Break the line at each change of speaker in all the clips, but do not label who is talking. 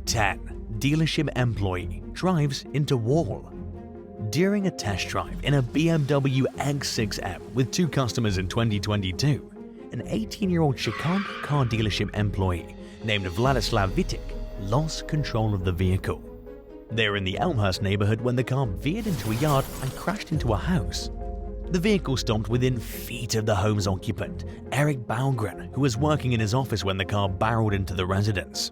10. Dealership employee drives into wall. During a test drive in a BMW X6M with 2 customers in 2022, an 18-year-old Chicago car dealership employee named Vladislav Vitek lost control of the vehicle. They were in the Elmhurst neighborhood when the car veered into a yard and crashed into a house. The vehicle stopped within feet of the home's occupant, Eric Baugren, who was working in his office when the car barreled into the residence.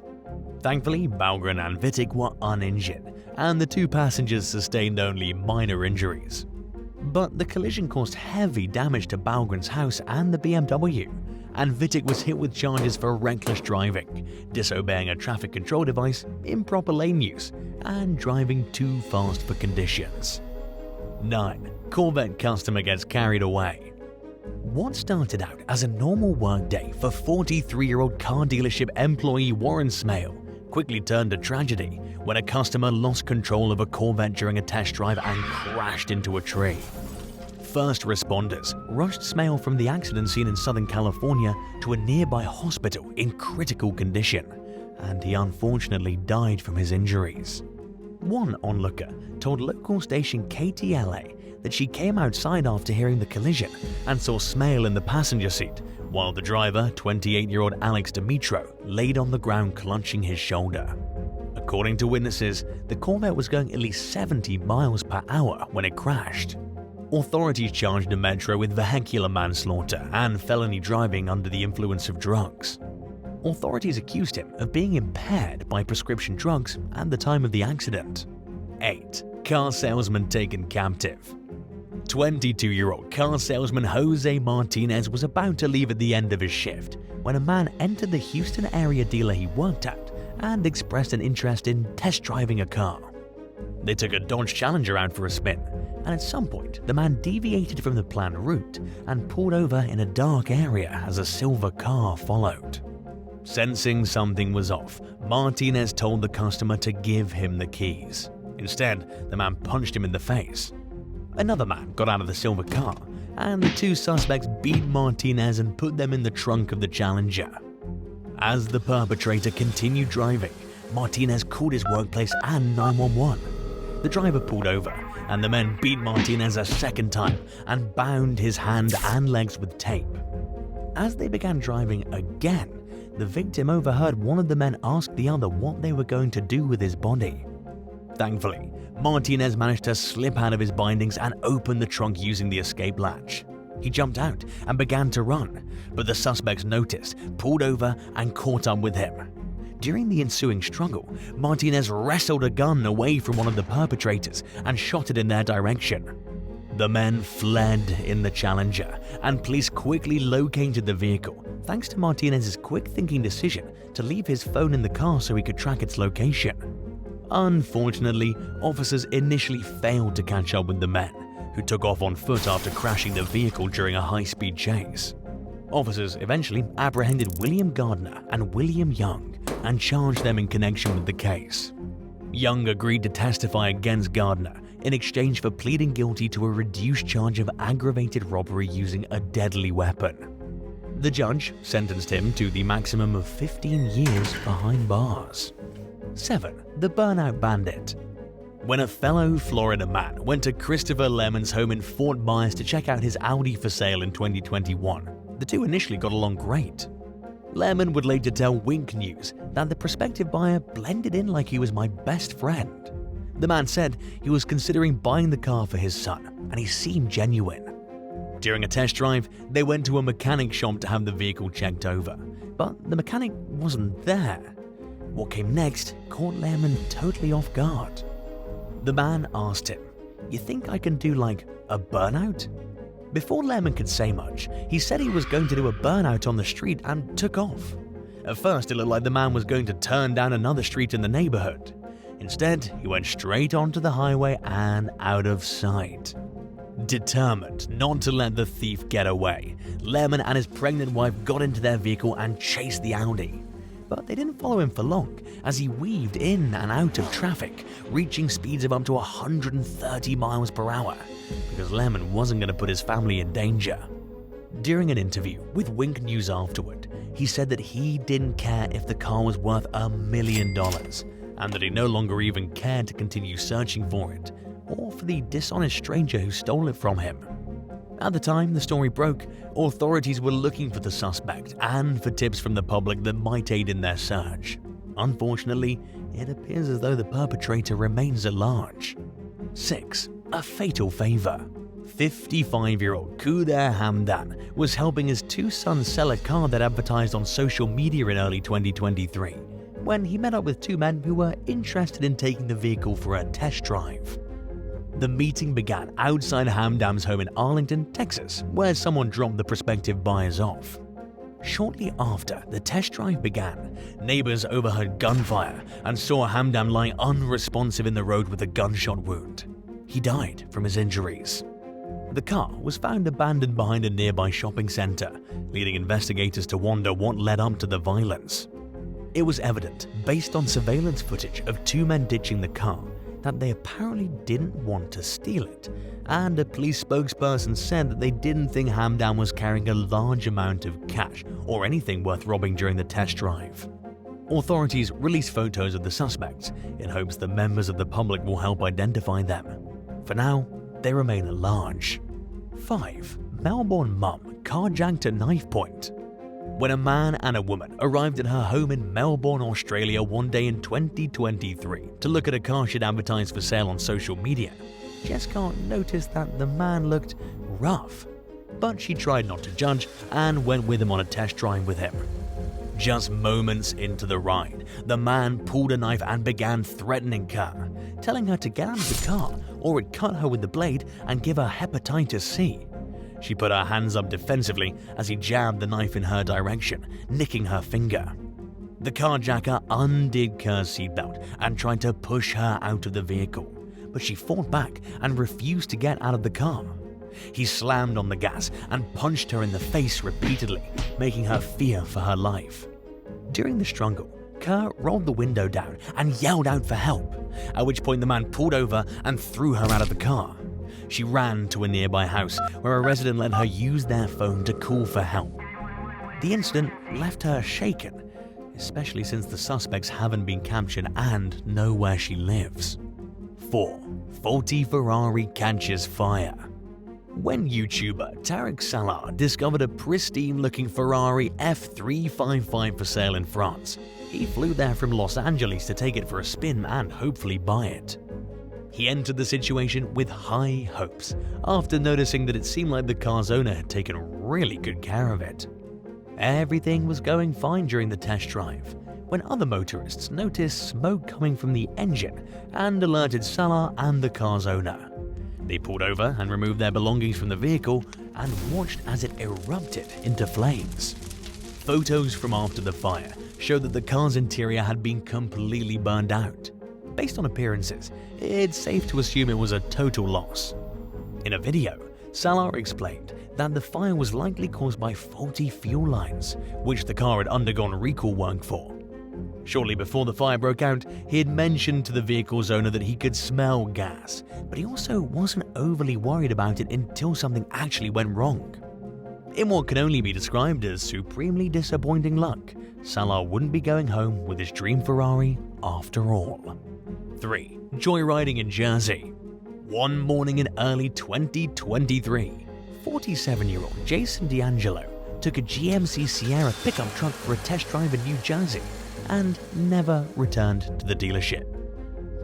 Thankfully, Baugren and Vitek were uninjured, and the 2 passengers sustained only minor injuries. But the collision caused heavy damage to Baugren's house and the BMW, and Vitek was hit with charges for reckless driving, disobeying a traffic control device, improper lane use, and driving too fast for conditions. 9. Corvette customer gets carried away. What started out as a normal workday for 43-year-old car dealership employee Warren Smale quickly turned to tragedy when a customer lost control of a Corvette during a test drive and crashed into a tree. First responders rushed Smale from the accident scene in Southern California to a nearby hospital in critical condition, and he unfortunately died from his injuries. One onlooker told local station KTLA that she came outside after hearing the collision and saw Smale in the passenger seat, while the driver, 28-year-old Alex Dimitro, laid on the ground clutching his shoulder. According to witnesses, the Corvette was going at least 70 miles per hour when it crashed. Authorities charged Dimitro with vehicular manslaughter and felony driving under the influence of drugs. Authorities accused him of being impaired by prescription drugs at the time of the accident. 8. Car salesman taken captive. 22-year-old car salesman Jose Martinez was about to leave at the end of his shift when a man entered the Houston area dealer he worked at and expressed an interest in test driving a car. They took a Dodge Challenger out for a spin, and at some point the man deviated from the planned route and pulled over in a dark area as a silver car followed. Sensing something was off, Martinez told the customer to give him the keys. Instead, the man punched him in the face. Another man got out of the silver car, and the 2 suspects beat Martinez and put them in the trunk of the Challenger. As the perpetrator continued driving, Martinez called his workplace and 911. The driver pulled over, and the men beat Martinez a second time and bound his hand and legs with tape. As they began driving again, the victim overheard one of the men ask the other what they were going to do with his body. Thankfully, Martinez managed to slip out of his bindings and open the trunk using the escape latch. He jumped out and began to run, but the suspects noticed, pulled over, and caught up with him. During the ensuing struggle, Martinez wrestled a gun away from one of the perpetrators and shot it in their direction. The men fled in the Challenger, and police quickly located the vehicle thanks to Martinez's quick-thinking decision to leave his phone in the car so he could track its location. Unfortunately, officers initially failed to catch up with the men, who took off on foot after crashing the vehicle during a high-speed chase. Officers eventually apprehended William Gardner and William Young and charged them in connection with the case. Young agreed to testify against Gardner in exchange for pleading guilty to a reduced charge of aggravated robbery using a deadly weapon. The judge sentenced him to the maximum of 15 years behind bars. 7. The Burnout Bandit. When a fellow Florida man went to Christopher Lemon's home in Fort Myers to check out his Audi for sale in 2021, the 2 initially got along great. Lemon would later tell Wink News that the prospective buyer blended in like he was my best friend. The man said he was considering buying the car for his son, and he seemed genuine. During a test drive, they went to a mechanic shop to have the vehicle checked over, but the mechanic wasn't there. What came next caught Lemon totally off guard. The man asked him, "You think I can do like a burnout?" Before Lemon could say much, he said he was going to do a burnout on the street and took off. At first, it looked like the man was going to turn down another street in the neighborhood. Instead, he went straight onto the highway and out of sight. Determined not to let the thief get away, Lemon and his pregnant wife got into their vehicle and chased the Audi. But they didn't follow him for long, as he weaved in and out of traffic, reaching speeds of up to 130 miles per hour, because Lemon wasn't going to put his family in danger. During an interview with Wink News afterward, he said that he didn't care if the car was worth $1 million, and that he no longer even cared to continue searching for it, or for the dishonest stranger who stole it from him. At the time the story broke, authorities were looking for the suspect and for tips from the public that might aid in their search. Unfortunately, it appears as though the perpetrator remains at large. 6. A fatal favor. 55-year-old Kuder Hamdan was helping his two sons sell a car that advertised on social media in early 2023 when he met up with two men who were interested in taking the vehicle for a test drive. The meeting began outside Hamdan's home in Arlington, Texas, where someone dropped the prospective buyers off. Shortly after the test drive began, neighbors overheard gunfire and saw Hamdan lying unresponsive in the road with a gunshot wound. He died from his injuries. The car was found abandoned behind a nearby shopping center, leading investigators to wonder what led up to the violence. It was evident, based on surveillance footage of two men ditching the car, that they apparently didn't want to steal it, and a police spokesperson said that they didn't think Hamdan was carrying a large amount of cash or anything worth robbing during the test drive. Authorities released photos of the suspects in hopes that members of the public will help identify them. For now, they remain at large. 5. Melbourne mum carjacked at knife point. When a man and a woman arrived at her home in Melbourne, Australia one day in 2023 to look at a car she'd advertised for sale on social media, Jessica noticed that the man looked rough, but she tried not to judge and went with him on a test drive with him. Just moments into the ride, the man pulled a knife and began threatening her, telling her to get out of the car or he'd cut her with the blade and give her hepatitis C. She put her hands up defensively as he jabbed the knife in her direction, nicking her finger. The carjacker undid Kerr's seatbelt and tried to push her out of the vehicle, but she fought back and refused to get out of the car. He slammed on the gas and punched her in the face repeatedly, making her fear for her life. During the struggle, Kerr rolled the window down and yelled out for help, at which point the man pulled over and threw her out of the car. She ran to a nearby house where a resident let her use their phone to call for help. The incident left her shaken, especially since the suspects haven't been captured and know where she lives. 4. Faulty Ferrari catches fire. When YouTuber Tarek Salah discovered a pristine-looking Ferrari F355 for sale in France, he flew there from Los Angeles to take it for a spin and hopefully buy it. He entered the situation with high hopes after noticing that it seemed like the car's owner had taken really good care of it. Everything was going fine during the test drive when other motorists noticed smoke coming from the engine and alerted Salah and the car's owner. They pulled over and removed their belongings from the vehicle and watched as it erupted into flames. Photos from after the fire showed that the car's interior had been completely burned out. Based on appearances, it's safe to assume it was a total loss. In a video, Salah explained that the fire was likely caused by faulty fuel lines, which the car had undergone recall work for. Shortly before the fire broke out, he had mentioned to the vehicle's owner that he could smell gas, but he also wasn't overly worried about it until something actually went wrong. In what can only be described as supremely disappointing luck, Salah wouldn't be going home with his dream Ferrari after all. 3. Joyriding in Jersey. One morning in early 2023, 47-year-old Jason D'Angelo took a GMC Sierra pickup truck for a test drive in New Jersey and never returned to the dealership.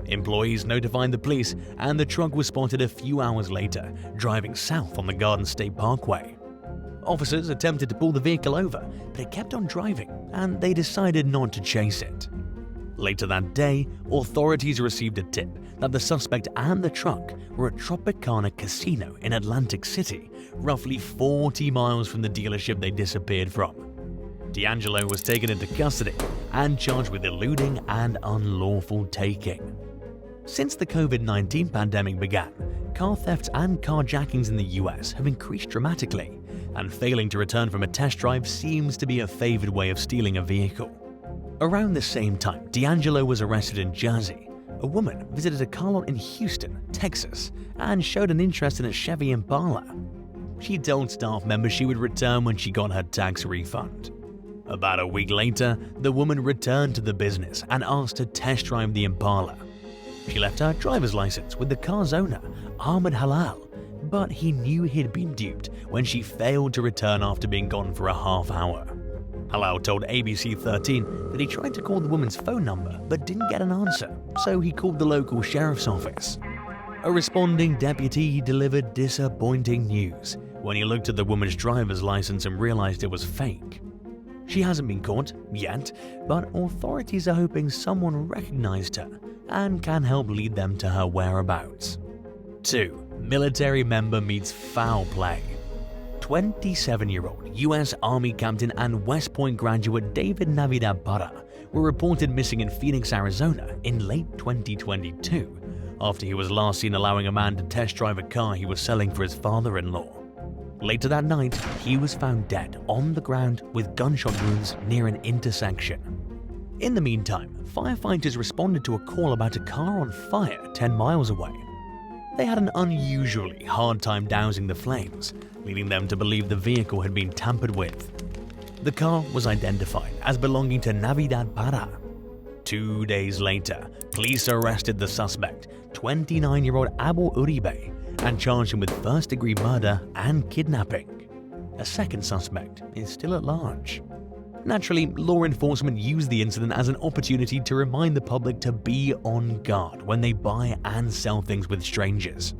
Employees notified the police and the truck was spotted a few hours later, driving south on the Garden State Parkway. Officers attempted to pull the vehicle over, but it kept on driving and they decided not to chase it. Later that day, authorities received a tip that the suspect and the truck were at Tropicana Casino in Atlantic City, roughly 40 miles from the dealership they disappeared from. D'Angelo was taken into custody and charged with eluding and unlawful taking. Since the COVID-19 pandemic began, car thefts and carjackings in the US have increased dramatically, and failing to return from a test drive seems to be a favored way of stealing a vehicle. Around the same time D'Angelo was arrested in Jersey, a woman visited a car lot in Houston, Texas, and showed an interest in a Chevy Impala. She told staff members she would return when she got her tax refund. About a week later, the woman returned to the business and asked to test drive the Impala. She left her driver's license with the car's owner, Ahmed Halal, but he knew he'd been duped when she failed to return after being gone for a half hour. Halal told ABC 13 that he tried to call the woman's phone number but didn't get an answer, so he called the local sheriff's office. A responding deputy delivered disappointing news when he looked at the woman's driver's license and realized it was fake. She hasn't been caught yet, but authorities are hoping someone recognized her and can help lead them to her whereabouts. 2. Military member meets foul play. 27-year-old U.S. Army captain and West Point graduate David Navidad Parra were reported missing in Phoenix, Arizona in late 2022 after he was last seen allowing a man to test drive a car he was selling for his father-in-law. Later that night, he was found dead on the ground with gunshot wounds near an intersection. In the meantime, firefighters responded to a call about a car on fire 10 miles away. They had an unusually hard time dousing the flames, leading them to believe the vehicle had been tampered with. The car was identified as belonging to Navidad Parra. 2 days later, police arrested the suspect, 29-year-old Abu Uribe, and charged him with first-degree murder and kidnapping. A second suspect is still at large. Naturally, law enforcement used the incident as an opportunity to remind the public to be on guard when they buy and sell things with strangers.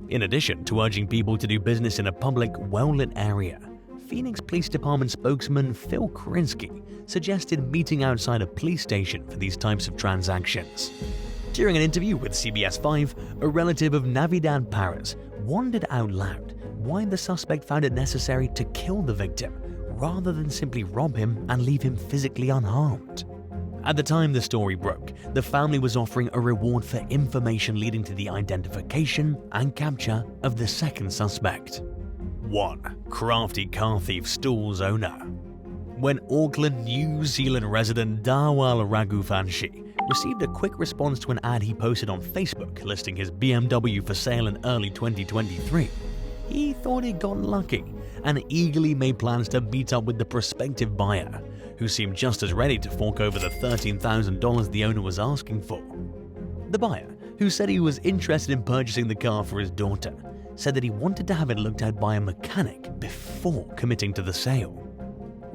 In addition to urging people to do business in a public, well-lit area, Phoenix Police Department spokesman Phil Krinsky suggested meeting outside a police station for these types of transactions. During an interview with CBS 5, a relative of Navidad Parra's wondered out loud why the suspect found it necessary to kill the victim rather than simply rob him and leave him physically unharmed. At the time the story broke, the family was offering a reward for information leading to the identification and capture of the second suspect. 1. Crafty Car Thief stalls owner. When Auckland, New Zealand resident Dawal Raghuvanshi received a quick response to an ad he posted on Facebook listing his BMW for sale in early 2023, he thought he'd gotten lucky and eagerly made plans to meet up with the prospective buyer, who seemed just as ready to fork over the $13,000 the owner was asking for. The buyer, who said he was interested in purchasing the car for his daughter, said that he wanted to have it looked at by a mechanic before committing to the sale.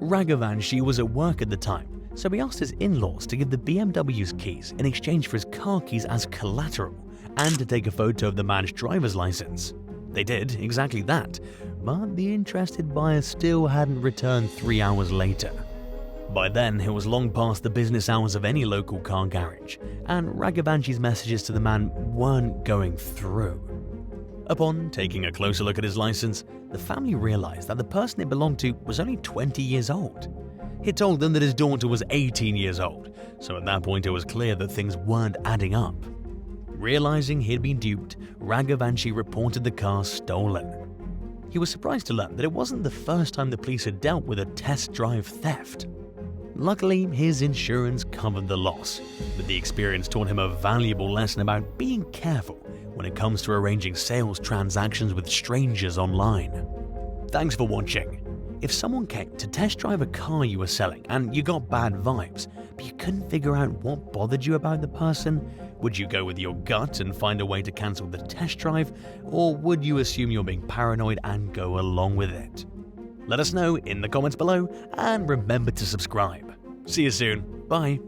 Raghuvanshi was at work at the time, so he asked his in-laws to give the BMW's keys in exchange for his car keys as collateral and to take a photo of the man's driver's license. They did exactly that, but the interested buyer still hadn't returned 3 hours later. By then, it was long past the business hours of any local car garage, and Raghuvanshi's messages to the man weren't going through. Upon taking a closer look at his license, the family realized that the person it belonged to was only 20 years old. He told them that his daughter was 18 years old, so at that point it was clear that things weren't adding up. Realizing he'd been duped, Raghuvanshi reported the car stolen. He was surprised to learn that it wasn't the first time the police had dealt with a test drive theft. Luckily, his insurance covered the loss, but the experience taught him a valuable lesson about being careful when it comes to arranging sales transactions with strangers online. Thanks for watching. If someone came to test drive a car you were selling and you got bad vibes, but you couldn't figure out what bothered you about the person, would you go with your gut and find a way to cancel the test drive, or would you assume you're being paranoid and go along with it? Let us know in the comments below, and remember to subscribe. See you soon. Bye.